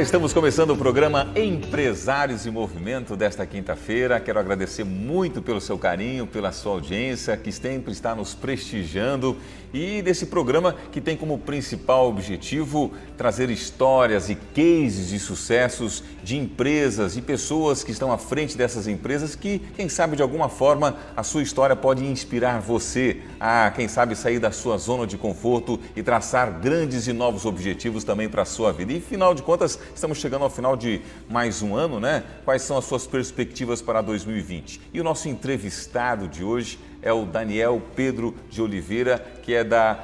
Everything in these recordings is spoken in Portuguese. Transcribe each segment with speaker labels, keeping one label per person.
Speaker 1: estamos começando o programa Empresários em Movimento desta quinta-feira. Quero agradecer muito pelo seu carinho, pela sua audiência, que sempre está nos prestigiando. E desse programa que tem como principal objetivo trazer histórias e cases de sucessos de empresas e pessoas que estão à frente dessas empresas que, quem sabe, de alguma forma, a sua história pode inspirar você a, quem sabe, sair da sua zona de conforto e traçar grandes e novos objetivos também para a sua vida. E, afinal de contas, estamos chegando ao final de mais um ano, né? Quais são as suas perspectivas para 2020? E o nosso entrevistado de hoje é o Daniel Pedro de Oliveira, que é da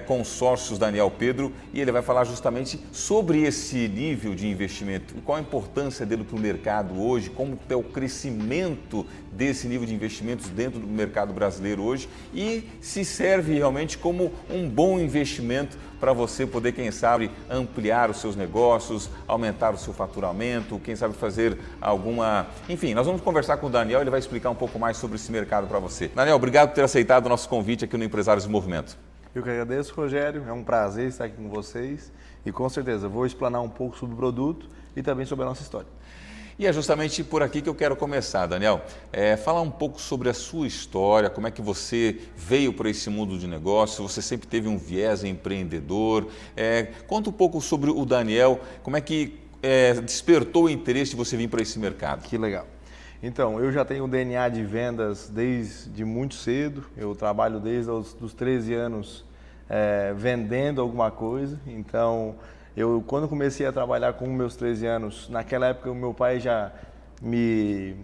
Speaker 1: Consórcios Daniel Pedro, e ele vai falar justamente sobre esse nível de investimento, qual a importância dele para o mercado hoje, como é o crescimento desse nível de investimentos dentro do mercado brasileiro hoje e se serve realmente como um bom investimento para você poder, quem sabe, ampliar os seus negócios, aumentar o seu faturamento, quem sabe fazer alguma... Enfim, nós vamos conversar com o Daniel, ele vai explicar um pouco mais sobre esse mercado para você. Daniel, obrigado por ter aceitado o nosso convite aqui no Empresários em Movimento.
Speaker 2: Eu que agradeço, Rogério, é um prazer estar aqui com vocês e com certeza vou explanar um pouco sobre o produto e também sobre a nossa história.
Speaker 1: E é justamente por aqui que eu quero começar, Daniel. Falar um pouco sobre a sua história, como é que você veio para esse mundo de negócio, você sempre teve um viés empreendedor. Conta um pouco sobre o Daniel, como é que despertou o interesse de você vir para esse mercado.
Speaker 2: Que legal. Então, eu já tenho DNA de vendas desde muito cedo, eu trabalho desde os 13 anos vendendo alguma coisa, então... quando comecei a trabalhar com meus 13 anos, naquela época o meu pai já me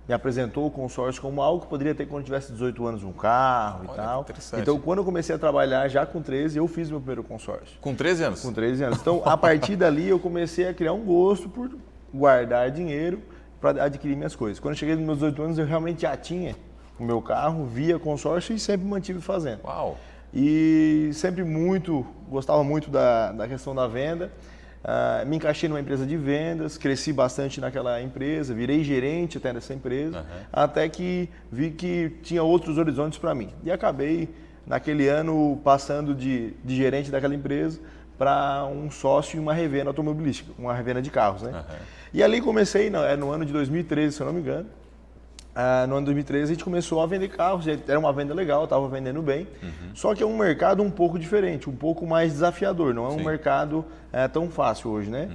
Speaker 2: apresentou o consórcio como algo que poderia ter quando tivesse 18 anos, um carro e tal. Então, quando eu comecei a trabalhar já com 13, eu fiz meu primeiro consórcio.
Speaker 1: Com 13 anos?
Speaker 2: Com 13 anos. Então, a partir dali, eu comecei a criar um gosto por guardar dinheiro para adquirir minhas coisas. Quando eu cheguei nos meus 18 anos, eu realmente já tinha o meu carro, via consórcio e sempre mantive fazendo.
Speaker 1: Uau!
Speaker 2: E sempre gostava muito da questão da venda, me encaixei numa empresa de vendas, cresci bastante naquela empresa, virei gerente até dessa empresa, até que vi que tinha outros horizontes para mim. E acabei, naquele ano, passando de gerente daquela empresa para um sócio em uma revenda automobilística, uma revenda de carros, né? E ali comecei, no ano de 2013, se eu não me engano. No ano de 2013 a gente começou a vender carros, era uma venda legal, estava vendendo bem, só que é um mercado um pouco diferente, um pouco mais desafiador, não é um mercado tão fácil hoje, né?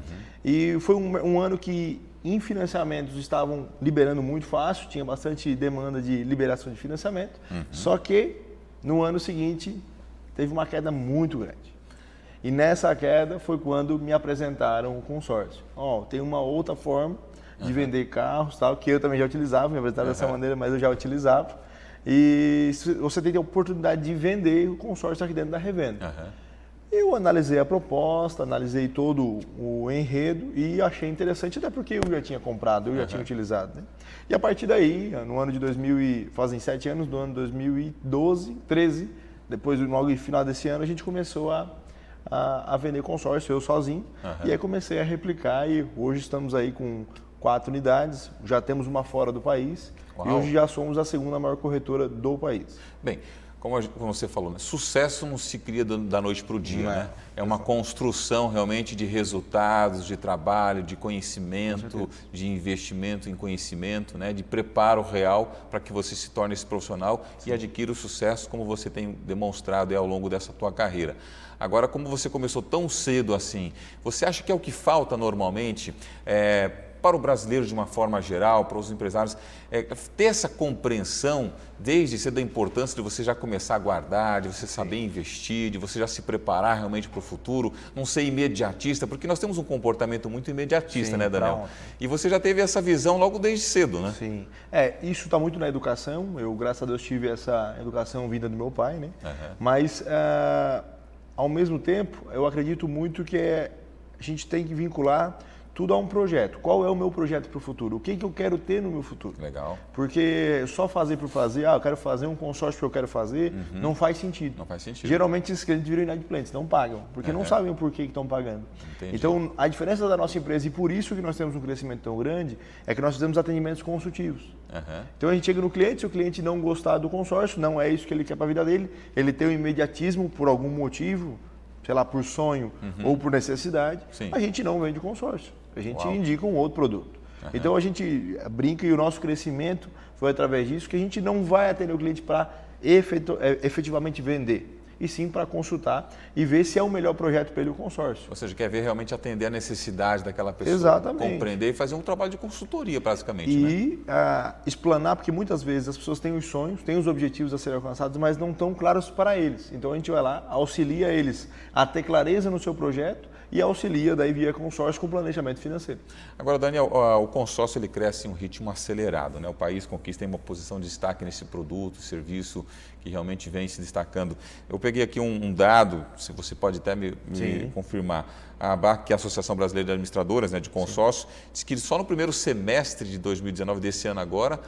Speaker 2: E foi um ano que em financiamentos estavam liberando muito fácil, tinha bastante demanda de liberação de financiamento, só que no ano seguinte teve uma queda muito grande. E nessa queda foi quando me apresentaram o consórcio. Tem uma outra forma de vender carros, tal, que eu também já utilizava, me apresentaram dessa maneira, mas eu já utilizava. E você tem a oportunidade de vender o consórcio aqui dentro da revenda. Eu analisei a proposta, analisei todo o enredo e achei interessante, até porque eu já tinha comprado, eu já tinha utilizado. Né? E a partir daí, no ano de fazem 7 anos, do ano 2012, 13, depois logo no final desse ano, a gente começou a vender consórcio, eu sozinho, e aí comecei a replicar e hoje estamos aí com 4 unidades, já temos uma fora do país. Uau. E hoje já somos a segunda maior corretora do país.
Speaker 1: Bem, como você falou, né? Sucesso não se cria da noite para o dia, né? É uma construção realmente de resultados, de trabalho, de conhecimento, de investimento em conhecimento, né? De preparo real para que você se torne esse profissional e adquira o sucesso como você tem demonstrado ao longo dessa tua carreira. Agora, como você começou tão cedo assim, você acha que é o que falta normalmente para o brasileiro de uma forma geral, para os empresários, ter essa compreensão desde cedo da importância de você já começar a guardar, de você saber investir, de você já se preparar realmente para o futuro, não ser imediatista, porque nós temos um comportamento muito imediatista, né, Daniel? E você já teve essa visão logo desde cedo, né?
Speaker 2: Sim. Isso está muito na educação, eu, graças a Deus, tive essa educação vinda do meu pai, né? Mas, ao mesmo tempo, eu acredito muito que a gente tem que vincular tudo a um projeto. Qual é o meu projeto para o futuro? O que eu quero ter no meu futuro?
Speaker 1: Legal.
Speaker 2: Porque só fazer por fazer, eu quero fazer um consórcio que eu quero fazer, não faz sentido.
Speaker 1: Não faz sentido.
Speaker 2: Geralmente esses clientes viram inadimplentes, não pagam, porque não sabem o porquê que estão pagando. Entendi. Então, a diferença da nossa empresa, e por isso que nós temos um crescimento tão grande, é que nós fizemos atendimentos consultivos. Então, a gente chega no cliente, se o cliente não gostar do consórcio, não é isso que ele quer para a vida dele, ele tem um imediatismo por algum motivo, sei lá, por sonho ou por necessidade,
Speaker 1: Sim.
Speaker 2: a gente não vende consórcio. A gente
Speaker 1: Uau.
Speaker 2: indica um outro produto. Então a gente brinca e o nosso crescimento foi através disso que a gente não vai atender o cliente para efetivamente vender, e sim para consultar e ver se é o melhor projeto para ele o consórcio.
Speaker 1: Ou seja, quer ver realmente atender a necessidade daquela pessoa.
Speaker 2: Exatamente.
Speaker 1: Compreender e fazer um trabalho de consultoria, basicamente.
Speaker 2: E explanar, porque muitas vezes as pessoas têm os sonhos, têm os objetivos a serem alcançados, mas não estão claros para eles. Então a gente vai lá, auxilia eles a ter clareza no seu projeto e auxilia daí via consórcio com planejamento financeiro.
Speaker 1: Agora, Daniel, o consórcio ele cresce em um ritmo acelerado, né? O país conquista uma posição de destaque nesse produto, serviço que realmente vem se destacando. Eu peguei aqui um dado, se você pode até me confirmar. A ABAC, que é a Associação Brasileira de Administradoras, né, de consórcio, diz que só no primeiro semestre de 2019, desse ano agora,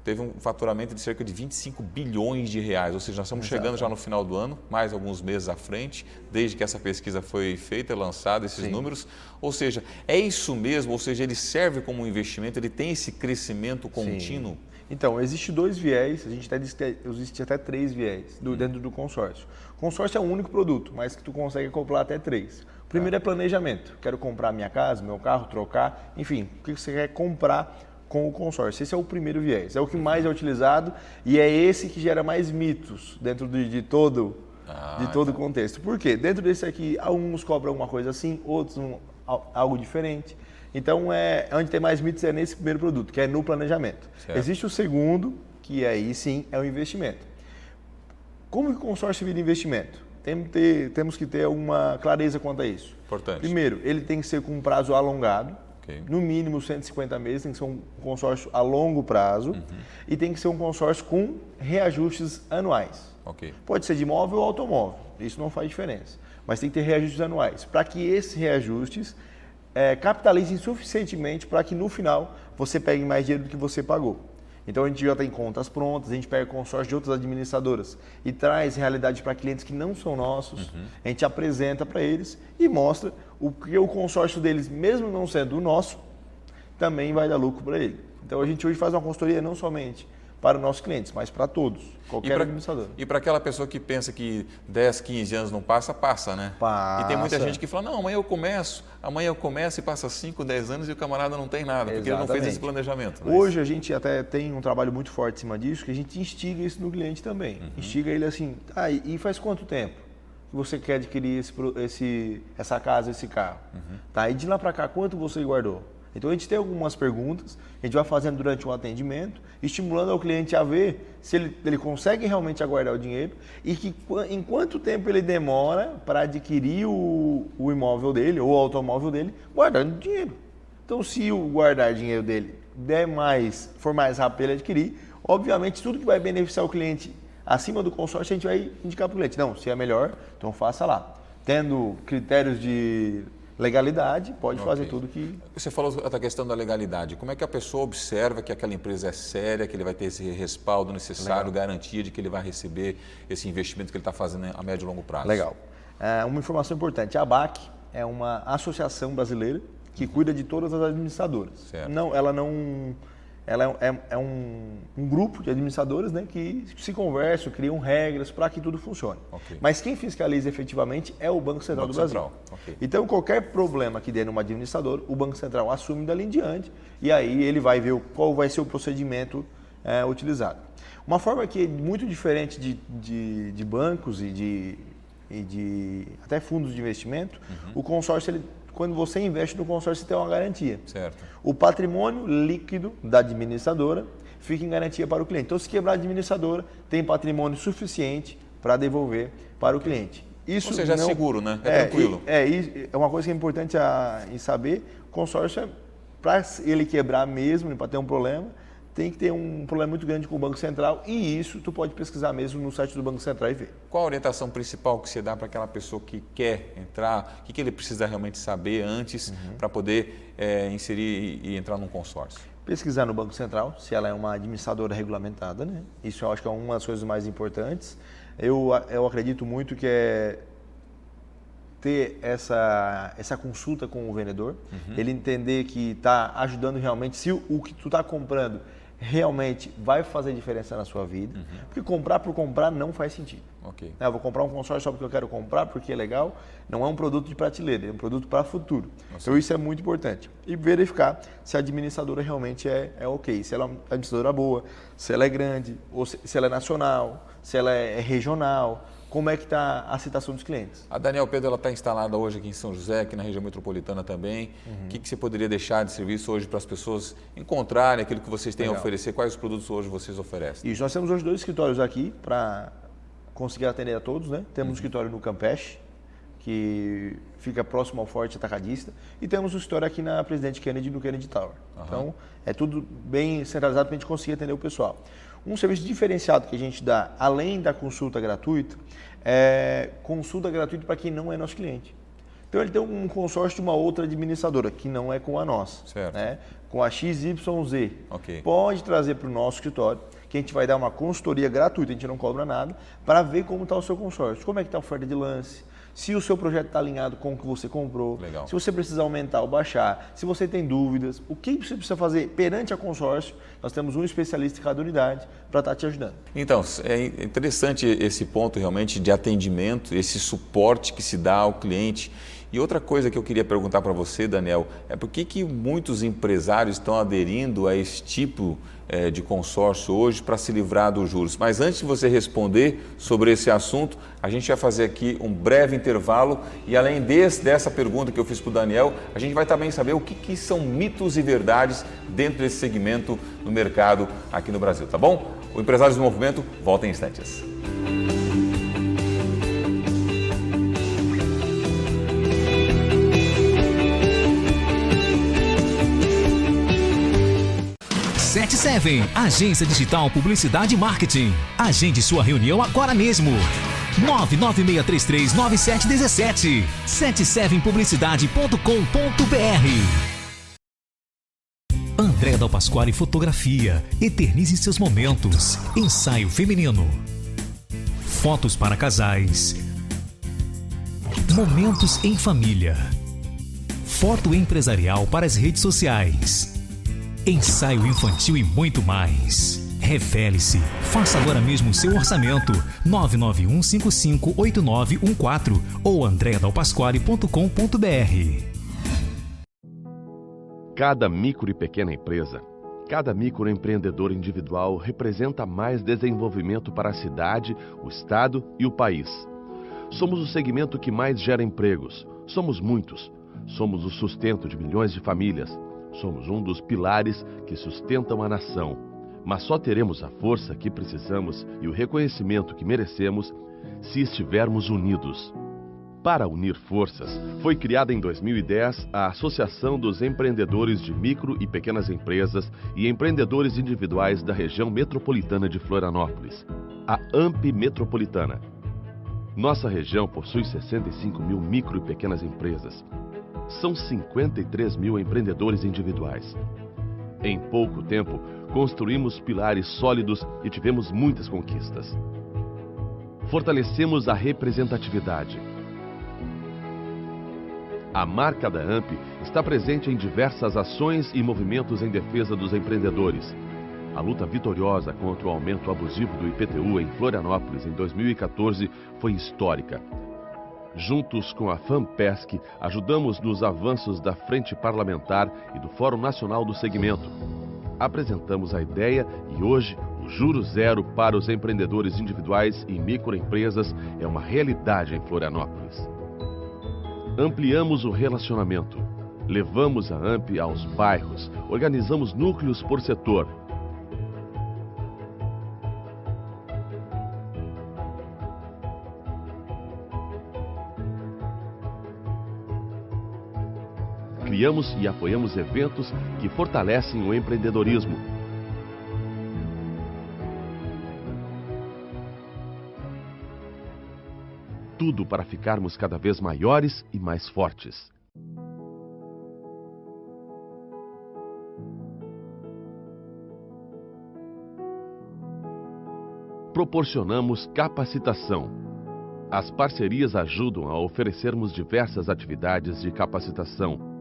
Speaker 1: teve um faturamento de cerca de 25 bilhões de reais, ou seja, nós estamos chegando já no final do ano, mais alguns meses à frente, desde que essa pesquisa foi feita e lançada, esses números. Ou seja, é isso mesmo, ou seja, ele serve como um investimento, ele tem esse crescimento contínuo?
Speaker 2: Então, existe 2 viés, a gente até diz que existe até 3 viés dentro do consórcio. O consórcio é um único produto, mas que tu consegue acoplar até 3. O primeiro é planejamento. Quero comprar minha casa, meu carro, trocar, enfim, o que você quer comprar com o consórcio. Esse é o primeiro viés, é o que mais é utilizado e é esse que gera mais mitos dentro de todo o contexto. Por quê? Dentro desse aqui, alguns cobram alguma coisa assim, outros algo diferente. Então, onde tem mais mitos é nesse primeiro produto, que é no planejamento.
Speaker 1: Certo.
Speaker 2: Existe o segundo, que aí sim é o investimento. Como que o consórcio vira investimento? Temos que ter alguma clareza quanto a isso.
Speaker 1: Importante.
Speaker 2: Primeiro, ele tem que ser com um prazo alongado.
Speaker 1: Okay.
Speaker 2: No mínimo 150 meses, tem que ser um consórcio a longo prazo e tem que ser um consórcio com reajustes anuais.
Speaker 1: Okay.
Speaker 2: Pode ser de imóvel ou automóvel, isso não faz diferença, mas tem que ter reajustes anuais, para que esses reajustes capitalizem suficientemente para que no final você pegue mais dinheiro do que você pagou. Então a gente já tem contas prontas, a gente pega consórcio de outras administradoras e traz realidade para clientes que não são nossos, a gente apresenta para eles e mostra o que o consórcio deles, mesmo não sendo o nosso, também vai dar lucro para ele. Então a gente hoje faz uma consultoria não somente para os nossos clientes, mas para todos, qualquer administrador.
Speaker 1: E para aquela pessoa que pensa que 10, 15 anos não passa, passa, né?
Speaker 2: Passa.
Speaker 1: E tem muita gente que fala, não, amanhã eu começo e passa 5, 10 anos e o camarada não tem nada, porque ele não fez esse planejamento. Né?
Speaker 2: Hoje a gente até tem um trabalho muito forte em cima disso, que a gente instiga isso no cliente também. Instiga ele assim, e faz quanto tempo que você quer adquirir essa casa, esse carro? Tá, e de lá para cá, quanto você guardou? Então a gente tem algumas perguntas, a gente vai fazendo durante o atendimento, estimulando ao cliente a ver se ele consegue realmente aguardar o dinheiro e em quanto tempo ele demora para adquirir o imóvel dele ou o automóvel dele guardando dinheiro. Então se o guardar dinheiro dele for mais rápido ele adquirir, obviamente tudo que vai beneficiar o cliente acima do consórcio a gente vai indicar para o cliente. Não, se é melhor, então faça lá. Tendo critérios de legalidade, pode fazer tudo que...
Speaker 1: Você falou da questão da legalidade. Como é que a pessoa observa que aquela empresa é séria, que ele vai ter esse respaldo necessário, garantia de que ele vai receber esse investimento que ele está fazendo a médio e longo prazo?
Speaker 2: Legal. Uma informação importante, a ABAC é uma associação brasileira que cuida de todas as administradoras.
Speaker 1: Certo.
Speaker 2: Ela é um grupo de administradoras, né, que se conversam, criam regras para que tudo funcione.
Speaker 1: Okay.
Speaker 2: Mas quem fiscaliza efetivamente é o Banco Central do Brasil.
Speaker 1: Okay.
Speaker 2: Então, qualquer problema que dê numa administradora, o Banco Central assume dali em diante e aí ele vai ver qual vai ser o procedimento utilizado. Uma forma que é muito diferente de bancos e de até fundos de investimento, o consórcio, quando você investe no consórcio, você tem uma garantia.
Speaker 1: Certo.
Speaker 2: O patrimônio líquido da administradora fica em garantia para o cliente. Então, se quebrar a administradora, tem patrimônio suficiente para devolver para o cliente. Isso
Speaker 1: Ou seja, é seguro, né? É tranquilo.
Speaker 2: É uma coisa que é importante em saber, o consórcio, para ele quebrar mesmo, para ter um problema, tem que ter um problema muito grande com o Banco Central e isso tu pode pesquisar mesmo no site do Banco Central e ver.
Speaker 1: Qual a orientação principal que você dá para aquela pessoa que quer entrar? O que ele precisa realmente saber antes para poder inserir e entrar num consórcio?
Speaker 2: Pesquisar no Banco Central, se ela é uma administradora regulamentada, né? Isso eu acho que é uma das coisas mais importantes. Eu acredito muito que é ter essa consulta com o vendedor, ele entender que está ajudando realmente, se o que tu está comprando realmente vai fazer diferença na sua vida, porque comprar por comprar não faz sentido.
Speaker 1: Ok.
Speaker 2: Eu vou comprar um consórcio só porque eu quero comprar, porque é legal, não é um produto de prateleira, é um produto para futuro. Então isso é muito importante. E verificar se a administradora realmente é ok, se ela é uma administradora boa, se ela é grande, ou se ela é nacional, se ela é regional, como é que está a aceitação dos clientes.
Speaker 1: A Daniel Pedro, ela está instalada hoje aqui em São José, aqui na região metropolitana também. O que você poderia deixar de serviço hoje para as pessoas encontrarem aquilo que vocês têm a oferecer? Quais os produtos hoje vocês oferecem?
Speaker 2: Isso, nós temos hoje 2 escritórios aqui para conseguir atender a todos, né? Temos um escritório no Campeche, que fica próximo ao Forte Atacadista, e temos um escritório aqui na Presidente Kennedy, no Kennedy Tower. Então, é tudo bem centralizado para a gente conseguir atender o pessoal. Um serviço diferenciado que a gente dá, além da consulta gratuita, é consulta gratuita para quem não é nosso cliente. Então, ele tem um consórcio de uma outra administradora, que não é com a nossa, né? Com a XYZ.
Speaker 1: Okay.
Speaker 2: Pode trazer para o nosso escritório, que a gente vai dar uma consultoria gratuita, a gente não cobra nada, para ver como está o seu consórcio, como é que está a oferta de lance, se o seu projeto está alinhado com o que você comprou,
Speaker 1: Legal.
Speaker 2: se você precisa aumentar ou baixar, se você tem dúvidas, o que você precisa fazer perante a consórcio, nós temos um especialista em cada unidade para estar te ajudando.
Speaker 1: Então, é interessante esse ponto realmente de atendimento, esse suporte que se dá ao cliente. E outra coisa que eu queria perguntar para você, Daniel, é por que muitos empresários estão aderindo a esse tipo de consórcio hoje para se livrar dos juros? Mas antes de você responder sobre esse assunto, a gente vai fazer aqui um breve intervalo e além dessa pergunta que eu fiz para o Daniel, a gente vai também saber o que são mitos e verdades dentro desse segmento no mercado aqui no Brasil, tá bom? O Empresários do Movimento volta em instantes.
Speaker 3: Seven, agência digital, publicidade e marketing. Agende sua reunião agora mesmo. 996339717. 77publicidade.com.br. André Dal Pasquale Fotografia. Eternize seus momentos. Ensaio feminino. Fotos para casais. Momentos em família. Foto empresarial para as redes sociais. Ensaio infantil e muito mais. Revele-se. Faça agora mesmo o seu orçamento. 991558914 ou andreadalpasquale.com.br.
Speaker 4: Cada micro e pequena empresa, cada microempreendedor individual representa mais desenvolvimento para a cidade, o estado e o país. Somos o segmento que mais gera empregos. Somos muitos. Somos o sustento de milhões de famílias. Somos um dos pilares que sustentam a nação, mas só teremos a força que precisamos e o reconhecimento que merecemos se estivermos unidos. Para unir forças, foi criada em 2010 a Associação dos Empreendedores de Micro e Pequenas Empresas e Empreendedores Individuais da Região Metropolitana de Florianópolis, a AMP Metropolitana. Nossa região possui 65 mil micro e pequenas empresas. São 53 mil empreendedores individuais. Em pouco tempo, construímos pilares sólidos e tivemos muitas conquistas. Fortalecemos a representatividade. A marca da AMP está presente em diversas ações e movimentos em defesa dos empreendedores. A luta vitoriosa contra o aumento abusivo do IPTU em Florianópolis em 2014 foi histórica. Juntos com a FAMPESC, ajudamos nos avanços da Frente Parlamentar e do Fórum Nacional do Segmento. Apresentamos a ideia e hoje o Juro Zero para os empreendedores individuais e microempresas é uma realidade em Florianópolis. Ampliamos o relacionamento. Levamos a AMP aos bairros, organizamos núcleos por setor. Criamos e apoiamos eventos que fortalecem o empreendedorismo. Tudo para ficarmos cada vez maiores e mais fortes. Proporcionamos capacitação. As parcerias ajudam a oferecermos diversas atividades de capacitação.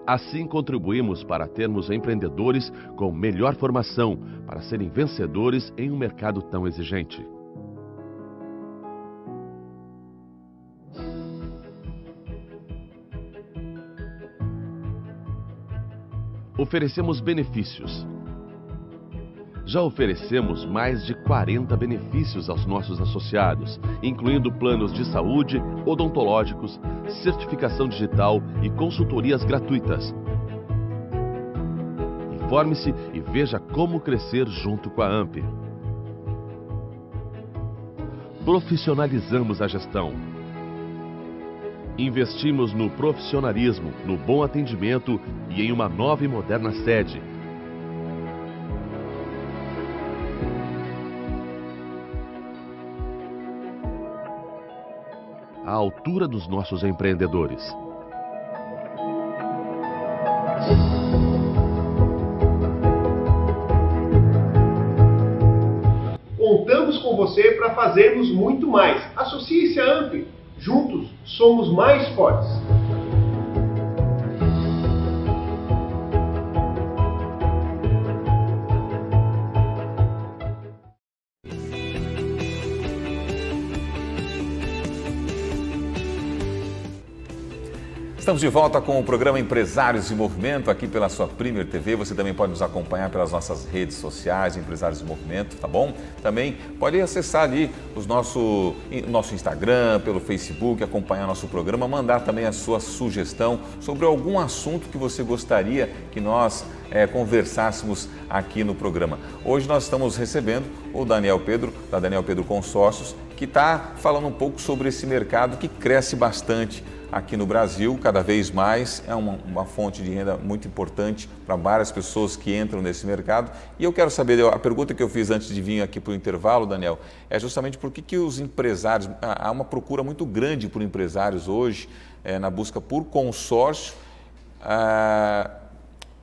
Speaker 4: Assim contribuímos para termos empreendedores com melhor formação, para serem vencedores em um mercado tão exigente. Oferecemos benefícios. Já oferecemos mais de 40 benefícios aos nossos associados, incluindo planos de saúde, odontológicos, certificação digital e consultorias gratuitas. Informe-se e veja como crescer junto com a AMP. Profissionalizamos a gestão. Investimos no profissionalismo, no bom atendimento e em uma nova e moderna sede. À altura dos nossos empreendedores.
Speaker 5: Contamos com você para fazermos muito mais. Associe-se à AMP. Juntos somos mais fortes.
Speaker 1: Estamos de volta com o programa Empresários em Movimento, aqui pela sua Premier TV. Você também pode nos acompanhar pelas nossas redes sociais, Empresários em Movimento, tá bom? Também pode acessar ali nosso Instagram, pelo Facebook, acompanhar nosso programa, mandar também a sua sugestão sobre algum assunto que você gostaria que nós conversássemos aqui no programa. Hoje nós estamos recebendo o Daniel Pedro, da Daniel Pedro Consórcios, que está falando um pouco sobre esse mercado que cresce bastante aqui no Brasil, cada vez mais, é uma fonte de renda muito importante para várias pessoas que entram nesse mercado. E eu quero saber, a pergunta que eu fiz antes de vir aqui para o intervalo, Daniel, é justamente por que os empresários, há uma procura muito grande por empresários hoje, na busca por consórcio,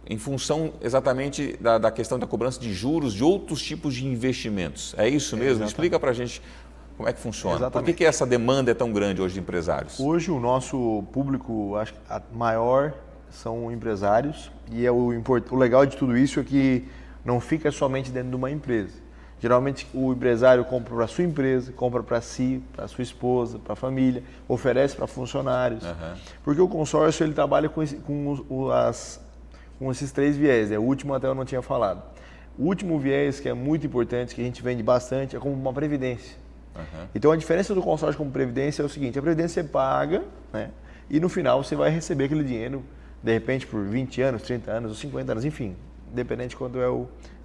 Speaker 1: em função exatamente da questão da cobrança de juros de outros tipos de investimentos. É isso mesmo? Exatamente. Explica para a gente como é que funciona.
Speaker 2: Exatamente.
Speaker 1: Por que essa demanda é tão grande hoje de empresários?
Speaker 2: Hoje o nosso público acho que maior são empresários e o legal de tudo isso é que não fica somente dentro de uma empresa. Geralmente o empresário compra para a sua empresa, compra para si, para a sua esposa, para a família, oferece para funcionários. Uhum. Porque o consórcio ele trabalha com esses três viés, o último até eu não tinha falado. O último viés que é muito importante, que a gente vende bastante, é como uma previdência. Uhum. Então a diferença do consórcio como previdência é o seguinte, a previdência você paga, né, e no final você vai receber aquele dinheiro, de repente por 20 anos, 30 anos ou 50 anos, enfim, dependente de quanto é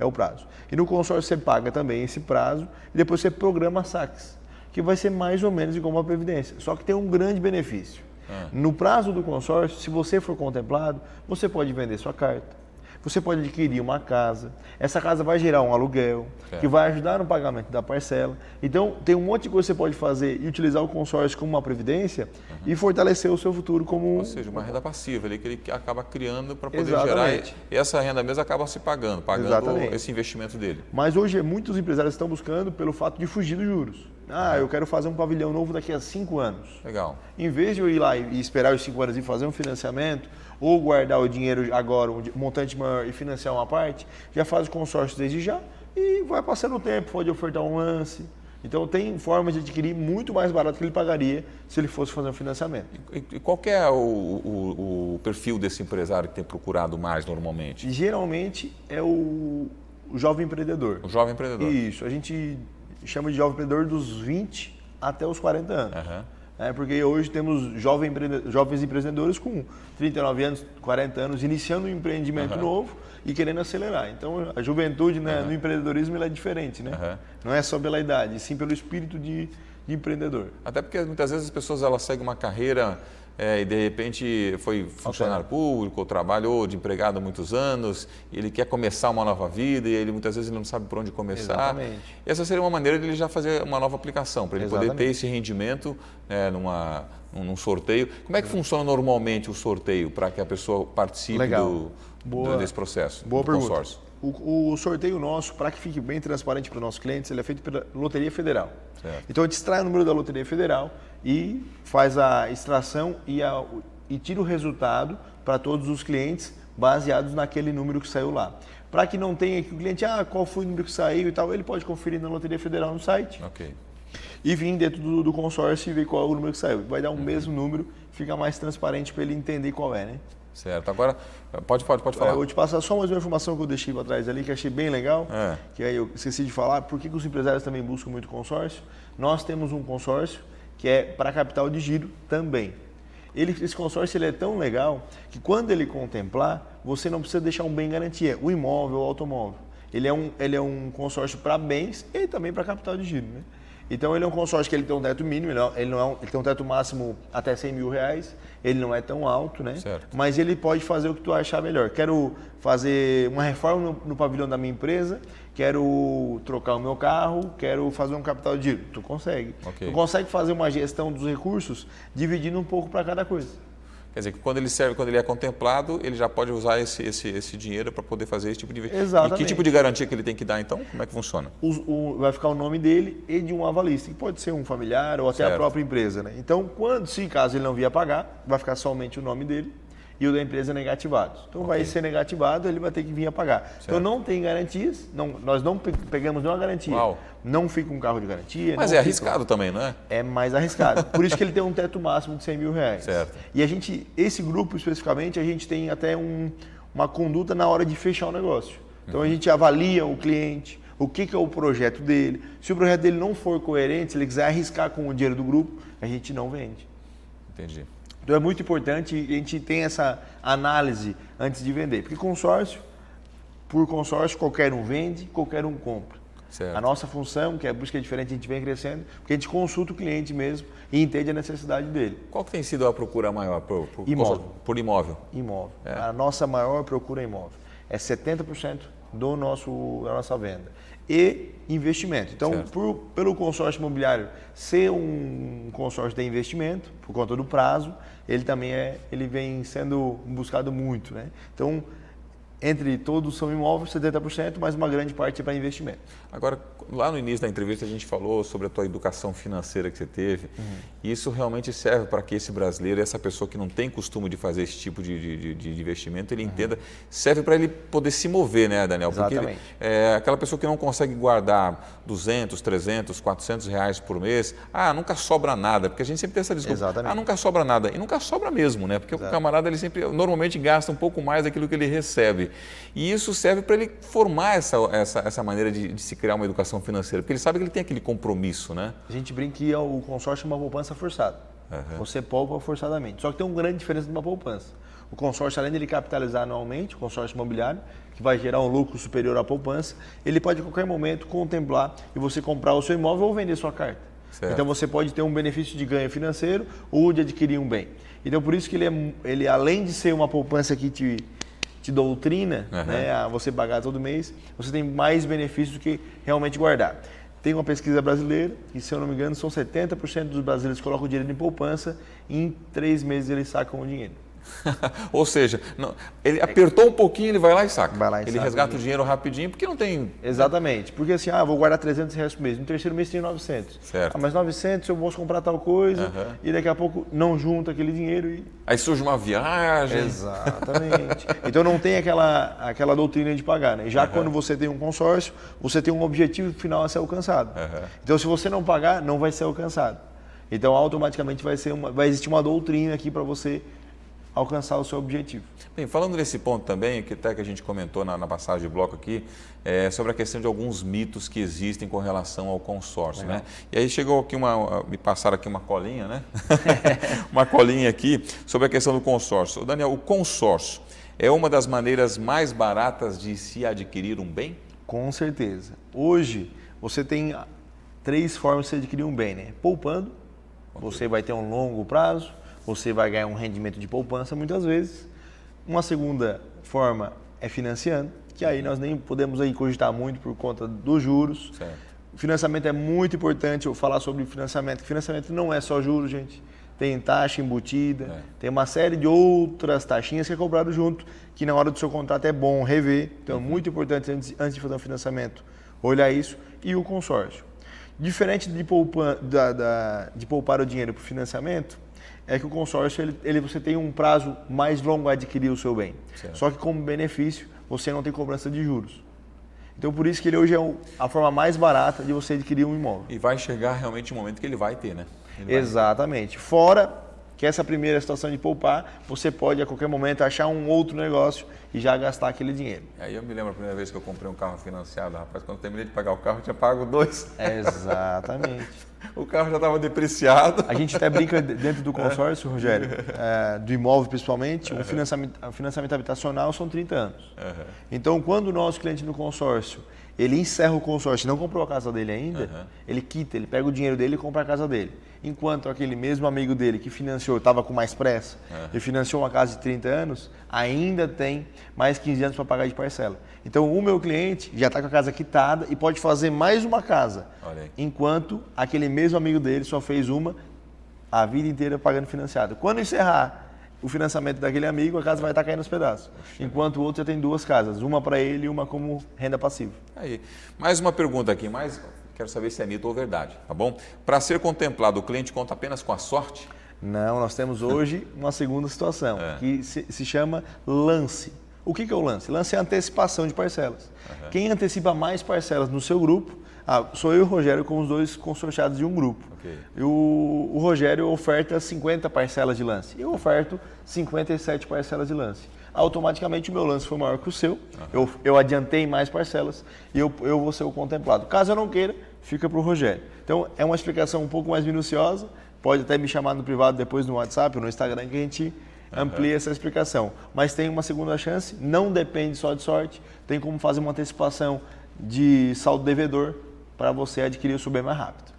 Speaker 2: o prazo. E no consórcio você paga também esse prazo e depois você programa saques, que vai ser mais ou menos igual uma previdência, só que tem um grande benefício. No prazo do consórcio, se você for contemplado, você pode vender sua carta, você pode adquirir uma casa, essa casa vai gerar um aluguel, que vai ajudar no pagamento da parcela. Então, tem um monte de coisa que você pode fazer e utilizar o consórcio como uma previdência e fortalecer o seu futuro como...
Speaker 1: Ou seja, uma renda passiva ali que ele acaba criando para poder gerar. E essa renda mesmo acaba se pagando esse investimento dele.
Speaker 2: Mas hoje muitos empresários estão buscando pelo fato de fugir dos juros. Eu quero fazer um pavilhão novo daqui a 5 anos.
Speaker 1: Legal.
Speaker 2: Em vez de eu ir lá e esperar os 5 anos e fazer um financiamento, ou guardar o dinheiro agora, um montante maior e financiar uma parte, já faz o consórcio desde já e vai passando o tempo, pode ofertar um lance. Então tem formas de adquirir muito mais barato que ele pagaria se ele fosse fazer um financiamento.
Speaker 1: E qual que é o perfil desse empresário que tem procurado mais normalmente?
Speaker 2: Geralmente é o jovem empreendedor.
Speaker 1: O jovem empreendedor.
Speaker 2: Isso, a gente chama de jovem empreendedor dos 20 até os 40 anos. Uhum. Porque hoje temos jovens empreendedores com 39 anos, 40 anos, iniciando um empreendimento novo e querendo acelerar. Então, a juventude no empreendedorismo ela é diferente, né? Não é só pela idade, sim pelo espírito de empreendedor.
Speaker 1: Até porque muitas vezes as pessoas elas seguem uma carreira e de repente foi funcionário público, ou trabalhou de empregado há muitos anos, e ele quer começar uma nova vida e ele muitas vezes ele não sabe por onde começar.
Speaker 2: Exatamente.
Speaker 1: Essa seria uma maneira de ele já fazer uma nova aplicação, para ele poder ter esse rendimento num sorteio. Como é que funciona normalmente o sorteio para que a pessoa participe desse processo?
Speaker 2: Boa pergunta. Consórcio? O sorteio nosso, para que fique bem transparente para os nossos clientes, ele é feito pela Loteria Federal. Certo. Então a gente extrai o número da Loteria Federal e faz a extração e e tira o resultado para todos os clientes baseados naquele número que saiu lá. Para que não tenha que o cliente, qual foi o número que saiu e tal, ele pode conferir na Loteria Federal no site.
Speaker 1: Ok.
Speaker 2: E vir dentro do consórcio e ver qual é o número que saiu. Vai dar o mesmo número, fica mais transparente para ele entender qual é, né?
Speaker 1: Certo. Agora, pode falar.
Speaker 2: Eu vou te passar só mais uma informação que eu deixei para trás ali, que achei bem legal, que aí eu esqueci de falar. Por que os empresários também buscam muito consórcio? Nós temos um consórcio que é para capital de giro também. Esse consórcio ele é tão legal que quando ele contemplar, você não precisa deixar um bem em garantia, o imóvel ou o automóvel. Ele é um consórcio para bens e também para capital de giro, né? Então ele é um consórcio que ele tem um teto mínimo, ele tem um teto máximo até R$100 mil, ele não é tão alto, né?
Speaker 1: Certo.
Speaker 2: Mas ele pode fazer o que tu achar melhor. Quero fazer uma reforma no pavilhão da minha empresa, quero trocar o meu carro, quero fazer um capital de giro. Tu consegue.
Speaker 1: Okay.
Speaker 2: Tu consegue fazer uma gestão dos recursos dividindo um pouco para cada coisa.
Speaker 1: Quer dizer, que quando ele é contemplado, ele já pode usar esse dinheiro para poder fazer esse tipo de investimento.
Speaker 2: Exatamente.
Speaker 1: E que tipo de garantia que ele tem que dar, então? Como é que funciona?
Speaker 2: Vai ficar o nome dele e de um avalista, que pode ser um familiar ou até a própria empresa, né? Então, se caso ele não vier pagar, vai ficar somente o nome dele e o da empresa negativados. Então, vai ser negativado, ele vai ter que vir a pagar. Certo. Então, não tem garantias, nós não pegamos nenhuma garantia.
Speaker 1: Uau.
Speaker 2: Não fica um carro de garantia.
Speaker 1: Mas é arriscado também, não é?
Speaker 2: É mais arriscado. Por isso que ele tem um teto máximo de R$100 mil.
Speaker 1: Certo.
Speaker 2: E esse grupo especificamente, a gente tem até uma conduta na hora de fechar o negócio. Então, a gente avalia o cliente, o que é o projeto dele. Se o projeto dele não for coerente, se ele quiser arriscar com o dinheiro do grupo, a gente não vende.
Speaker 1: Entendi.
Speaker 2: Então é muito importante a gente ter essa análise antes de vender. Porque por consórcio, qualquer um vende, qualquer um compra.
Speaker 1: Certo.
Speaker 2: A nossa função, que é a busca diferente, a gente vem crescendo, porque a gente consulta o cliente mesmo e entende a necessidade dele.
Speaker 1: Qual que tem sido a procura maior por imóvel?
Speaker 2: Imóvel. A nossa maior procura é imóvel. É 70% da nossa venda. E investimento. Então, pelo consórcio imobiliário ser um consórcio de investimento, por conta do prazo, ele vem sendo buscado muito, né? Então, entre todos são imóveis, 70%, mas uma grande parte é para investimento.
Speaker 1: Agora, lá no início da entrevista a gente falou sobre a tua educação financeira que você teve. E isso realmente serve para que esse brasileiro, essa pessoa que não tem costume de fazer esse tipo de investimento, ele entenda, serve para ele poder se mover, né, Daniel? Porque aquela pessoa que não consegue guardar 200, 300, 400 reais por mês, nunca sobra nada, porque a gente sempre tem essa desculpa.
Speaker 2: Exatamente.
Speaker 1: Nunca sobra nada. E nunca sobra mesmo, né? Porque o camarada, ele sempre, normalmente gasta um pouco mais daquilo que ele recebe. E isso serve para ele formar essa maneira de se criar uma educação financeira, porque ele sabe que ele tem aquele compromisso, né?
Speaker 2: A gente brinca que o consórcio é uma poupança forçada. Você poupa forçadamente. Só que tem uma grande diferença de uma poupança. O consórcio, além de ele capitalizar anualmente, o consórcio imobiliário, que vai gerar um lucro superior à poupança, ele pode a qualquer momento contemplar e você comprar o seu imóvel ou vender sua carta. Certo. Então você pode ter um benefício de ganho financeiro ou de adquirir um bem. Então por isso que ele além de ser uma poupança que te doutrina, né, a você pagar todo mês, você tem mais benefícios do que realmente guardar. Tem uma pesquisa brasileira, que se eu não me engano são 70% dos brasileiros que colocam o dinheiro em poupança e em 3 meses eles sacam o dinheiro.
Speaker 1: Ou seja, ele apertou um pouquinho, ele vai lá e saca. Ele resgata o dinheiro rapidinho, porque não tem...
Speaker 2: Exatamente. Porque assim, vou guardar 300 reais por mês. No terceiro mês tem 900.
Speaker 1: Certo.
Speaker 2: Mas 900 eu vou comprar tal coisa e daqui a pouco não junta aquele dinheiro e...
Speaker 1: Aí surge uma viagem.
Speaker 2: Exatamente. Então não tem aquela doutrina de pagar, né? Já quando você tem um consórcio, você tem um objetivo final a ser alcançado. Então se você não pagar, não vai ser alcançado. Então automaticamente vai existir uma doutrina aqui para você alcançar o seu objetivo.
Speaker 1: Bem, falando nesse ponto também, que até que a gente comentou na passagem de bloco aqui, sobre a questão de alguns mitos que existem com relação ao consórcio, né? E aí chegou aqui me passaram aqui uma colinha, né? Uma colinha aqui sobre a questão do consórcio. Daniel, o consórcio é uma das maneiras mais baratas de se adquirir um bem?
Speaker 2: Com certeza. Hoje, você tem 3 formas de se adquirir um bem, né? Poupando, você vai ter um longo prazo, você vai ganhar um rendimento de poupança muitas vezes. Uma segunda forma é financiando, que aí nós nem podemos aí cogitar muito por conta dos juros.
Speaker 1: Certo.
Speaker 2: Financiamento é muito importante eu falar sobre financiamento, que financiamento não é só juros, gente. Tem taxa embutida, tem uma série de outras taxinhas que é cobrado junto, que na hora do seu contrato é bom rever. Então é muito importante antes de fazer um financiamento, olhar isso. E o consórcio. Diferente de poupar o dinheiro para o financiamento, é que o consórcio você tem um prazo mais longo a adquirir o seu bem.
Speaker 1: Certo.
Speaker 2: Só que como benefício, você não tem cobrança de juros. Então por isso que ele hoje é a forma mais barata de você adquirir um imóvel.
Speaker 1: E vai chegar realmente o momento que ele vai ter, né?
Speaker 2: Exatamente. Fora que essa primeira situação de poupar, você pode a qualquer momento achar um outro negócio e já gastar aquele dinheiro.
Speaker 1: Aí eu me lembro a primeira vez que eu comprei um carro financiado, rapaz, quando eu terminei de pagar o carro, eu tinha pago 2.
Speaker 2: Exatamente.
Speaker 1: O carro já estava depreciado.
Speaker 2: A gente até brinca dentro do consórcio, Rogério, do imóvel principalmente, o financiamento habitacional são 30 anos. Então, quando o nosso cliente no consórcio, ele encerra o consórcio e não comprou a casa dele ainda, ele quita, ele pega o dinheiro dele e compra a casa dele. Enquanto aquele mesmo amigo dele que financiou, estava com mais pressa, e financiou uma casa de 30 anos, ainda tem mais 15 anos para pagar de parcela. Então, o meu cliente já está com a casa quitada e pode fazer mais uma casa, enquanto aquele mesmo amigo dele só fez uma a vida inteira pagando financiado. Quando encerrar o financiamento daquele amigo, a casa vai estar caindo aos pedaços. Enquanto o outro já tem 2 casas, uma para ele e uma como renda passiva.
Speaker 1: Aí, mais uma pergunta aqui, quero saber se é mito ou verdade, tá bom? Para ser contemplado, o cliente conta apenas com a sorte?
Speaker 2: Não, nós temos hoje uma segunda situação, que se chama lance. O que é o lance? Lance é a antecipação de parcelas. Quem antecipa mais parcelas no seu grupo, sou eu e o Rogério como os 2 consorciados de um grupo. E o Rogério oferta 50 parcelas de lance. Eu oferto 57 parcelas de lance. Automaticamente o meu lance foi maior que o seu, eu adiantei mais parcelas e eu vou ser o contemplado. Caso eu não queira, fica para o Rogério. Então é uma explicação um pouco mais minuciosa, pode até me chamar no privado depois no WhatsApp ou no Instagram que a gente amplia essa explicação. Mas tem uma segunda chance, não depende só de sorte, tem como fazer uma antecipação de saldo devedor para você adquirir o seu bem mais rápido.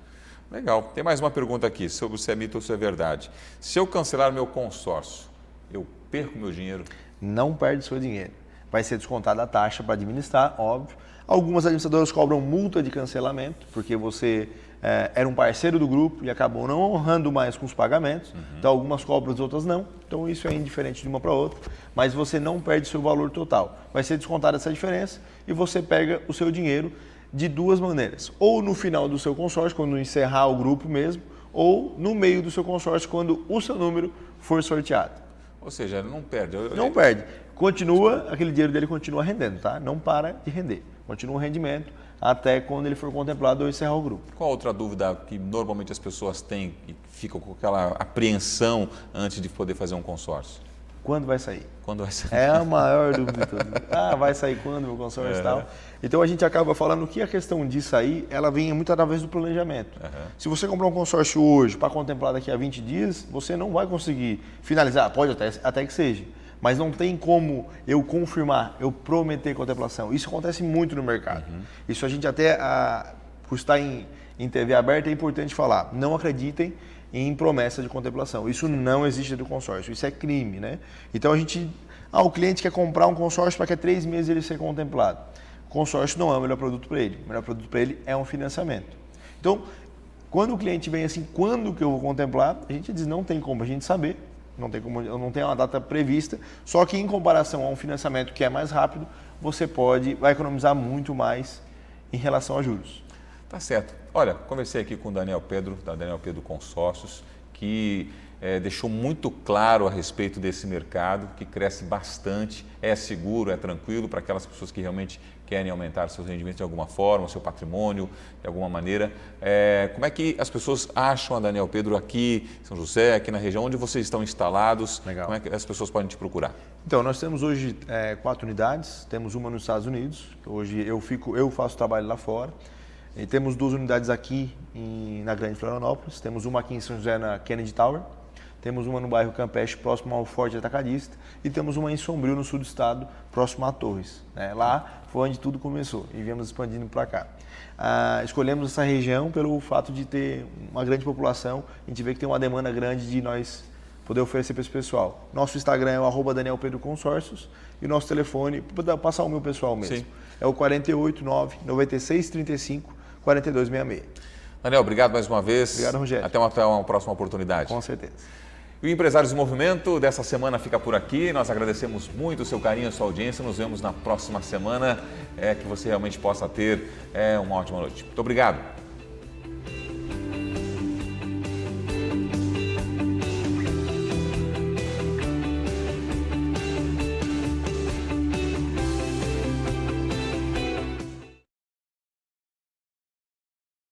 Speaker 1: Legal. Tem mais uma pergunta aqui, sobre se é mito ou se é verdade. Se eu cancelar meu consórcio, eu perco meu dinheiro?
Speaker 2: Não perde seu dinheiro. Vai ser descontada a taxa para administrar, óbvio. Algumas administradoras cobram multa de cancelamento, porque você era um parceiro do grupo e acabou não honrando mais com os pagamentos. Então, algumas cobram, outras não. Então, isso é indiferente de uma para outra. Mas você não perde seu valor total. Vai ser descontada essa diferença e você pega o seu dinheiro de 2 maneiras. Ou no final do seu consórcio, quando encerrar o grupo mesmo, ou no meio do seu consórcio, quando o seu número for sorteado.
Speaker 1: Ou seja, ele não perde.
Speaker 2: Não perde. Continua, aquele dinheiro dele continua rendendo, tá? Não para de render. Continua o rendimento até quando ele for contemplado ou encerrar o grupo.
Speaker 1: Qual outra dúvida que normalmente as pessoas têm e ficam com aquela apreensão antes de poder fazer um consórcio?
Speaker 2: Quando vai sair?
Speaker 1: Quando vai sair?
Speaker 2: É a maior dúvida de todas. Vai sair quando meu consórcio e tal? Então a gente acaba falando que a questão de sair, ela vem muito através do planejamento. Se você comprar um consórcio hoje para contemplar daqui a 20 dias, você não vai conseguir finalizar, pode até que seja, mas não tem como eu confirmar, eu prometer contemplação. Isso acontece muito no mercado. Isso a gente até, por estar em TV aberta, é importante falar. Não acreditem em promessa de contemplação. Isso não existe do consórcio, isso é crime, né? Então o cliente quer comprar um consórcio para que a 3 meses ele ser contemplado. Consórcio não é o melhor produto para ele. O melhor produto para ele é um financiamento. Então, quando o cliente vem assim, quando que eu vou contemplar? A gente diz, não tem como a gente saber, não tem como, eu não tenho uma data prevista, só que em comparação a um financiamento que é mais rápido, você vai economizar muito mais em relação a juros.
Speaker 1: Tá certo. Olha, conversei aqui com o Daniel Pedro, da Daniel Pedro Consórcios, que deixou muito claro a respeito desse mercado, que cresce bastante, é seguro, é tranquilo para aquelas pessoas que realmente querem aumentar seus rendimentos de alguma forma, seu patrimônio de alguma maneira. Como é que as pessoas acham a Daniel Pedro aqui em São José, aqui na região, onde vocês estão instalados?
Speaker 2: Legal.
Speaker 1: Como é que as pessoas podem te procurar?
Speaker 2: Então, nós temos hoje 4 unidades, temos uma nos Estados Unidos, hoje eu faço trabalho lá fora. E temos 2 unidades aqui na Grande Florianópolis, temos uma aqui em São José na Kennedy Tower, temos uma no bairro Campeche, próximo ao Forte Atacadista, e temos uma em Sombrio, no sul do estado, próximo a Torres. Lá foi onde tudo começou e viemos expandindo para cá. Escolhemos essa região pelo fato de ter uma grande população, a gente vê que tem uma demanda grande de nós poder oferecer para esse pessoal. Nosso Instagram é o @Daniel Pedro Consórcios e o nosso telefone, para passar o meu pessoal mesmo, é o 489 9635 4266.
Speaker 1: Daniel, obrigado mais uma vez.
Speaker 2: Obrigado, Rogério.
Speaker 1: Até uma próxima oportunidade.
Speaker 2: Com certeza.
Speaker 1: E o Empresários em Movimento dessa semana fica por aqui. Nós agradecemos muito o seu carinho, a sua audiência. Nos vemos na próxima semana. Que você realmente possa ter uma ótima noite. Muito obrigado.